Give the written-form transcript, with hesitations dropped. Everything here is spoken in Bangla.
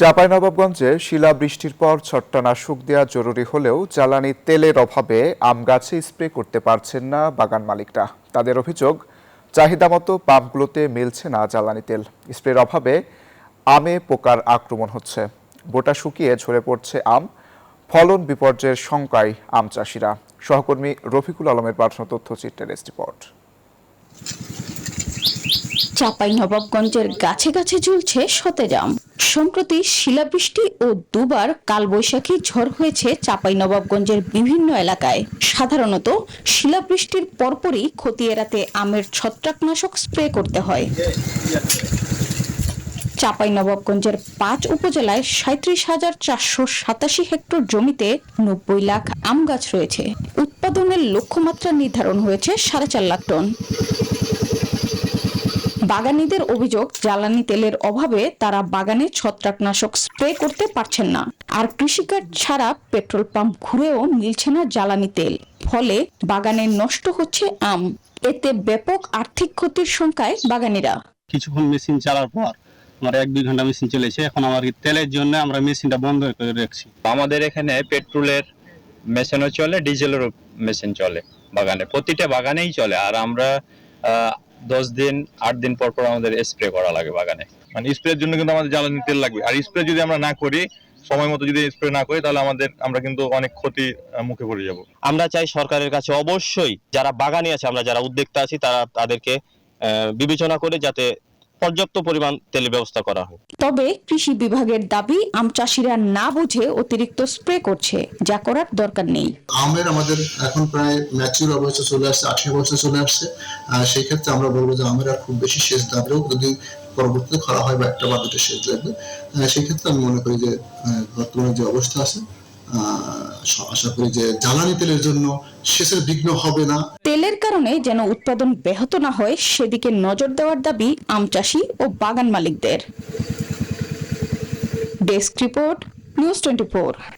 চাঁপাইনবাবগঞ্জে শিলাবৃষ্টির পর ছত্রাকনাশক দেওয়া জরুরি হলেও জ্বালানি তেলের অভাবে আম গাছে স্প্রে করতে পারছেন না বাগান মালিকরা। তাদের অভিযোগ, চাহিদামতো পাম্পগুলোতে মিলছে না জ্বালানি তেল। স্প্রের অভাবে আমে পোকার আক্রমণ হচ্ছে, বোটা শুকিয়ে ঝরে পড়ছে আম। ফলন বিপর্যয়ের শঙ্কায় আম চাষিরা। সহকর্মী রফিকুল আলমের পাঠানো তথ্যচিত্রের রিপোর্ট। চাঁপাইনবাবগঞ্জের গাছে গাছে ঝুলছে সতেজ আম। সম্প্রতি শিলাবৃষ্টি ও দুবার কালবৈশাখী ঝড় হয়েছে চাঁপাইনবাবগঞ্জের বিভিন্ন এলাকায়। সাধারণত শিলাবৃষ্টির পরপরই ক্ষতি এড়াতে আমের ছত্রাকনাশক স্প্রে করতে হয়। চাঁপাইনবাবগঞ্জের ৫ উপজেলায় ৩৭,৪৮৭ হেক্টর জমিতে ৯০ লাখ আম গাছ রয়েছে। উৎপাদনের লক্ষ্যমাত্রা নির্ধারণ হয়েছে ৪.৫ লাখ টন। বাগানীদের অভিযোগ, জ্বালানি তেলের অভাবে তারা বাগানে ছত্রাকনাশক স্প্রে করতে পারছেন না। আর কৃষিকাজ ছাড়া পেট্রোল পাম্প ঘুরেও মিলছে না জ্বালানি তেল। ফলে বাগানে নষ্ট হচ্ছে আম। এতে ব্যাপক আর্থিক ক্ষতির শঙ্কায় বাগানীরা। কিছুক্ষণ মেশিন চালার পর আমার ১-২ ঘন্টা মেশিন চলেছে। এখন আমার তেলের জন্য আমরা মেশিনটা বন্ধ করে রাখছি। আমাদের এখানে পেট্রোলের মেশিনও চলে, ডিজেলেরও মেশিন চলে বাগানে, প্রতিটা বাগানেই চলে। আর আমরা 10 দিন 8 দিন পর পর আমাদের স্প্রে করা লাগে বাগানে। মানে স্প্রের জন্য কিন্তু আমাদের জ্বালানি তেল লাগবে। আর স্প্রে যদি আমরা না করি, সময় মতো যদি স্প্রে না করি, তাহলে আমরা কিন্তু অনেক ক্ষতির মুখে পড়ে যাব। আমরা চাই সরকারের কাছে অবশ্যই যারা বাগানি আছে, আমরা যারা উদ্যোক্তা আছি, তাদেরকে বিবেচনা করে যাতে পর্যাপ্ত পরিমাণ তেলের ব্যবস্থা করা হয়। তবে কৃষি বিভাগের দাবি, আম চাষিরা না বুঝে অতিরিক্ত স্প্রে করছে, যা করার দরকার নেই। আমের আমাদের এখন প্রায় ম্যাচিউর অবস্থা চলে আসছে, 18 বছর চলে আসছে। সেই ক্ষেত্রে আমরা বলবো যে আমের আর খুব বেশি সেচ লাগলেও যদি পরবর্তীতে খরা হয় বা একটা বা দুটো সেচ লাগবে, সেই ক্ষেত্রে আমি মনে করি যে বর্তমানে যে অবস্থা আছে, আশা করি যে জ্বালানি তেলের জন্য সেচের বিঘ্ন হবে না। তেলের কারণে যেন উৎপাদন ব্যাহত না হয়, সেদিকে নজর দেওয়ার দাবি আম চাষি ও বাগান মালিকদের। Desk report, news 24।